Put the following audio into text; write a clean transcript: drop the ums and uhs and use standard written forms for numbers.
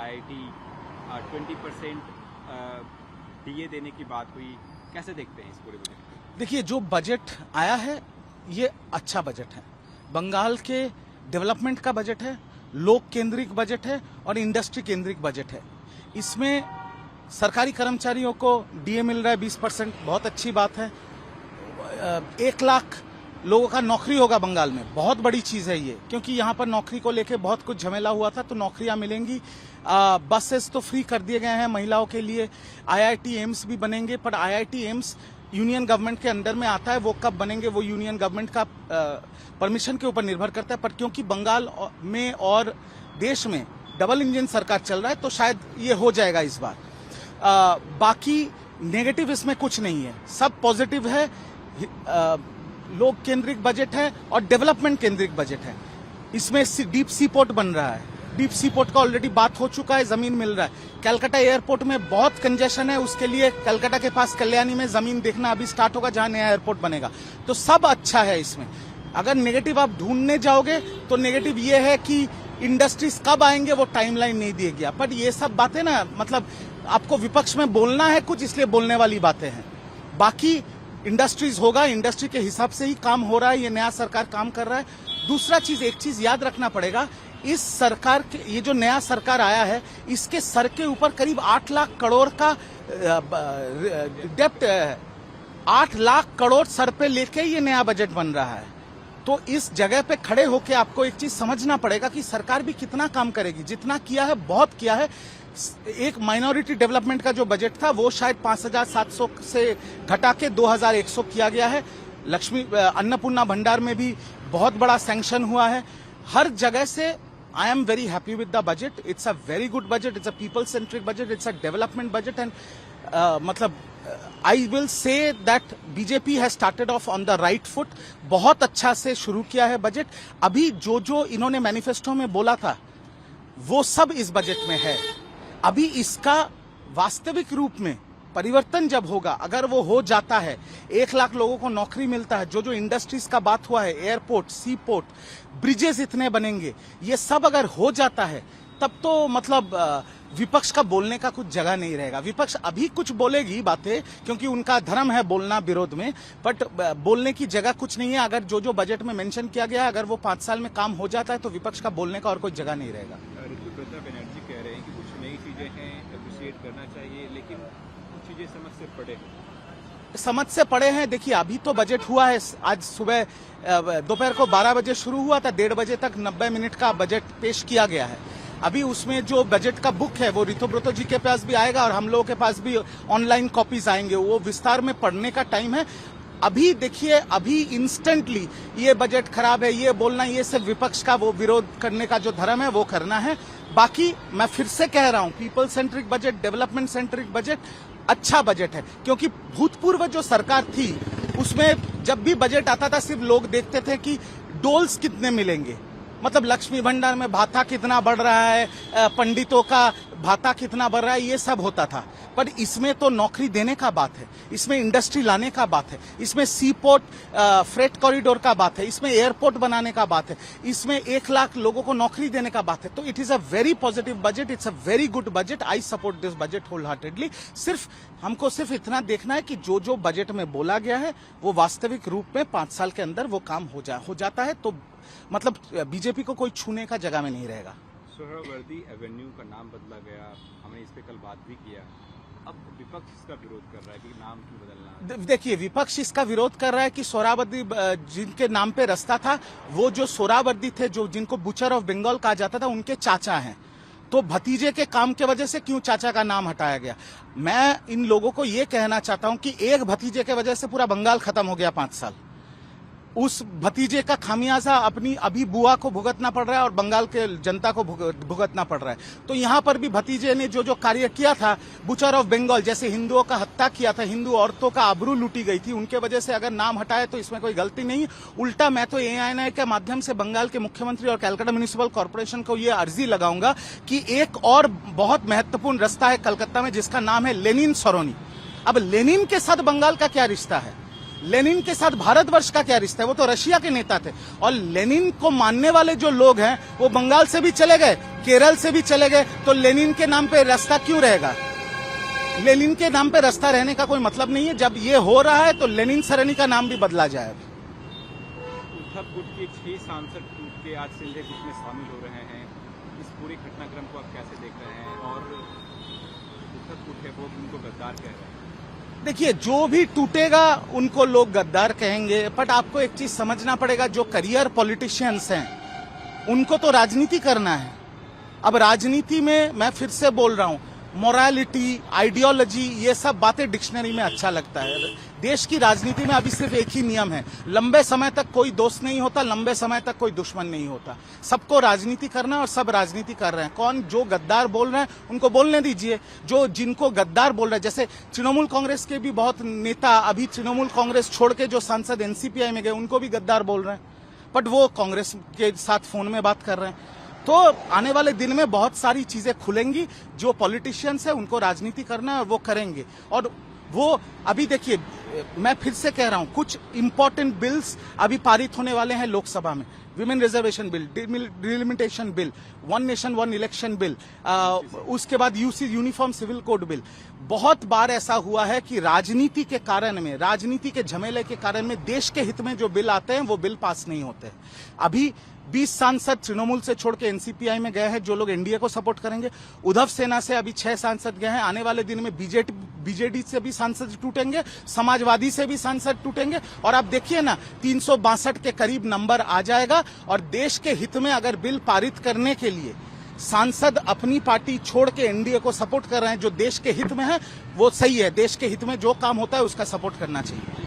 IIT 20% DA देने की बात हुई, कैसे देखते हैं इस पूरे बजट को? देखिए, जो बजट आया है ये अच्छा बजट है, बंगाल के डेवलपमेंट का बजट है, लोक केंद्रित बजट है और इंडस्ट्री केंद्रित बजट है। इसमें सरकारी कर्मचारियों को डीए मिल रहा है 20%, बहुत अच्छी बात है। 1 लाख लोगों का नौकरी होगा बंगाल में, बहुत बड़ी चीज है ये, क्योंकि यहाँ पर नौकरी को लेके बहुत कुछ झमेला हुआ था, तो नौकरियां मिलेंगी। बसेस तो फ्री कर दिए गए हैं महिलाओं के लिए। IIT एम्स भी बनेंगे, पर IIT एम्स यूनियन गवर्नमेंट के अंडर में आता है, वो कब बनेंगे वो यूनियन गवर्नमेंट का परमिशन के ऊपर निर्भर करता है। पर क्योंकि बंगाल में और देश में डबल इंजन सरकार चल रहा है, तो शायद ये हो जाएगा इस बार। बाकी नेगेटिव इसमें कुछ नहीं है, सब पॉजिटिव है। लोक केंद्रित बजट है और डेवलपमेंट केंद्रित बजट है। इसमें डीप सी पोर्ट बन रहा है, डीप सी पोर्ट का ऑलरेडी बात हो चुका है, जमीन मिल रहा है। कलकत्ता एयरपोर्ट में बहुत कंजेशन है, उसके लिए कलकत्ता के पास कल्याणी में जमीन देखना अभी स्टार्ट होगा, जहां नया एयरपोर्ट बनेगा। तो सब अच्छा है इसमें। अगर नेगेटिव आप ढूंढने जाओगे तो नेगेटिव ये है कि इंडस्ट्रीज कब आएंगे वो टाइमलाइन नहीं दिया गया। पर ये सब बातें ना, मतलब आपको विपक्ष में बोलना है कुछ, इसलिए बोलने वाली बातें हैं। बाकी इंडस्ट्रीज होगा, इंडस्ट्री के हिसाब से ही काम हो रहा है, ये नया सरकार काम कर रहा है। दूसरा चीज, एक चीज याद रखना पड़ेगा, इस सरकार के, ये जो नया सरकार आया है, इसके सर के ऊपर करीब 8 लाख करोड़ का डेप्ट, 8 लाख करोड़ सर पे लेके ये नया बजट बन रहा है। तो इस जगह पे खड़े होके आपको एक चीज समझना पड़ेगा कि सरकार भी कितना काम करेगी। जितना किया है बहुत किया है। एक माइनॉरिटी डेवलपमेंट का जो बजट था वो शायद 5,700 से घटा के 2,100 किया गया है। लक्ष्मी अन्नपूर्णा भंडार में भी बहुत बड़ा सैंक्शन हुआ है। हर जगह से I am very happy with the budget. It's a very good budget, it's a people centric budget, it's a development budget. And मतलब I will say that BJP has started off on the right foot. बहुत अच्छा से शुरू किया है budget. अभी जो जो इन्होंने मैनिफेस्टो में बोला था वो सब इस बजट में है। अभी इसका वास्तविक रूप में परिवर्तन जब होगा, अगर वो हो जाता है, 1 लाख लोगों को नौकरी मिलता है, जो जो इंडस्ट्रीज का बात हुआ है, एयरपोर्ट, सी पोर्ट, ब्रिजेस इतने बनेंगे, ये सब अगर हो जाता है, तब तो मतलब विपक्ष का बोलने का कुछ जगह नहीं रहेगा। विपक्ष अभी कुछ बोलेगी बातें, क्योंकि उनका धर्म है बोलना विरोध में, बट बोलने की जगह कुछ नहीं है। अगर जो जो बजट में मेंशन किया गया, अगर वो 5 साल में काम हो जाता है, तो विपक्ष का बोलने का और कोई जगह नहीं रहेगा। ऋतुप्रताप बनर्जी कह रहे हैं कि कुछ नई चीजें हैं, अप्रिशिएट करना चाहिए, लेकिन कुछ चीजें समझ से पड़े हैं। देखिए, अभी तो बजट हुआ है, आज सुबह दोपहर को 12 बजे शुरू हुआ था, 1:30 बजे तक 90 मिनट का बजट पेश किया गया है। अभी उसमें जो बजट का बुक है वो ऋतुव्रत जी के पास भी आएगा और हम लोगों के पास भी ऑनलाइन कॉपीज आएंगे, वो विस्तार में पढ़ने का टाइम है। अभी देखिए, अभी इंस्टेंटली ये बजट खराब है, ये बोलना, ये सिर्फ विपक्ष का वो विरोध करने का जो धर्म है वो करना है। बाकी मैं फिर से कह रहा हूं, people centric budget, development centric budget अच्छा बजट है। क्योंकि भूतपूर्व जो सरकार थी उसमें जब भी बजट आता था, सिर्फ लोग देखते थे कि डोल्स कितने मिलेंगे, मतलब लक्ष्मी भंडार में भाता कितना बढ़ रहा है, पंडितों का भाता कितना बढ़ रहा है, ये सब होता था। पर इसमें तो नौकरी देने का बात है, इसमें इंडस्ट्री लाने का बात है, इसमें सी पोर्ट फ्रेट कॉरिडोर का बात है, इसमें एयरपोर्ट बनाने का बात है, इसमें 1 लाख लोगों को नौकरी देने का बात है। तो it is a very positive budget, it's a very good budget. I support this budget wholeheartedly. हमको सिर्फ इतना देखना है कि जो जो बजट में बोला गया है वो वास्तविक रूप में 5 साल के अंदर वो काम हो जाता है, तो मतलब बीजेपी को कोई छूने का जगह में नहीं रहेगा। सोहरावर्दी एवेन्यू का नाम बदला गया, हमने इस पे कल बात भी किया। अब विपक्ष इसका विरोध कर रहा है कि नाम क्यों बदलना। देखिए, विपक्ष इसका विरोध कर रहा है कि सोहरावर्दी जिनके नाम पे रास्ता था, वो जो सोहरावर्दी थे, जो जिनको बुचर ऑफ बंगाल कहा जाता था, उनके चाचा हैं। तो भतीजे के काम के वजह से क्यों चाचा का नाम हटाया गया। मैं इन लोगों को ये कहना चाहता हूं कि एक भतीजे के वजह से पूरा बंगाल खत्म हो गया 5 साल। उस भतीजे का खामियाजा अपनी अभी बुआ को भुगतना पड़ रहा है और बंगाल के जनता को भुगतना पड़ रहा है। तो यहाँ पर भी भतीजे ने जो जो कार्य किया था, बुचर ऑफ बंगाल, जैसे हिंदुओं का हत्या किया था, हिंदू औरतों का आबरू लूटी गई थी, उनके वजह से अगर नाम हटाए तो इसमें कोई गलती नहीं। उल्टा मैं तो ANI के माध्यम से बंगाल के मुख्यमंत्री और कलकत्ता म्युनिसिपल कॉर्पोरेशन को ये अर्जी लगाऊंगा कि एक और बहुत महत्वपूर्ण रास्ता है कलकत्ता में, जिसका नाम है लेनिन सरोनी। अब लेनिन के साथ बंगाल का क्या रिश्ता है? लेनिन के साथ भारतवर्ष का क्या रिश्ता है? वो तो रशिया के नेता थे। और लेनिन को मानने वाले जो लोग हैं वो बंगाल से भी चले गए, केरल से भी चले गए, तो लेनिन के नाम पे रास्ता क्यों रहेगा? लेनिन के नाम पे रास्ता रहने का कोई मतलब नहीं है। जब ये हो रहा है तो लेनिन सरणी का नाम भी बदला जाए। उद्धव गुट के 6 सांसद टूट के आज संजय गुट में शामिल हो रहे हैं। इस पूरे घटनाक्रम को आप कैसे देख रहे हैं? और उद्धव गुट है वो उनको गद्दार कह रहे हैं। देखिए, जो भी टूटेगा उनको लोग गद्दार कहेंगे, बट आपको एक चीज समझना पड़ेगा, जो करियर पॉलिटिशियंस हैं उनको तो राजनीति करना है। अब राजनीति में मैं फिर से बोल रहा हूं, मोरालिटी, आइडियोलॉजी, ये सब बातें डिक्शनरी में अच्छा लगता है। देश की राजनीति में अभी सिर्फ एक ही नियम है, लंबे समय तक कोई दोस्त नहीं होता, लंबे समय तक कोई दुश्मन नहीं होता। सबको राजनीति करना और सब राजनीति कर रहे हैं। कौन जो गद्दार बोल रहे हैं उनको बोलने दीजिए। जो जिनको गद्दार बोल रहे हैं, जैसे तृणमूल कांग्रेस के भी बहुत नेता अभी तृणमूल कांग्रेस छोड़ के जो सांसद एनसीपीआई में गए उनको भी गद्दार बोल रहे हैं, बट वो कांग्रेस के साथ फोन में बात कर रहे हैं। तो आने वाले दिन में बहुत सारी चीजें खुलेंगी। जो पॉलिटिशियंस है उनको राजनीति करना है और वो करेंगे। और वो अभी देखिए, मैं फिर से कह रहा हूं, कुछ इंपॉर्टेंट बिल्स अभी पारित होने वाले हैं लोकसभा में। Women reservation bill, delimitation bill, one nation one election bill, उसके बाद UC uniform civil code bill. बहुत बार ऐसा हुआ है कि राजनीति के कारण में, राजनीति के झमेले के कारण में देश के हित में जो बिल आते हैं वो बिल पास नहीं होते। अभी 20 सांसद तृणमूल से छोड़ के एनसीपीआई में गए हैं, जो लोग एनडीए को सपोर्ट करेंगे। उद्धव सेना से अभी 6 सांसद गए हैं। आने वाले दिन में बीजेडी से भी सांसद टूटेंगे, समाजवादी से भी सांसद टूटेंगे। और आप देखिए ना, 362 के करीब नंबर आ जाएगा। और देश के हित में अगर बिल पारित करने के लिए सांसद अपनी पार्टी छोड़ के एनडीए को सपोर्ट कर रहे हैं, जो देश के हित में है, वो सही है। देश के हित में जो काम होता है उसका सपोर्ट करना चाहिए।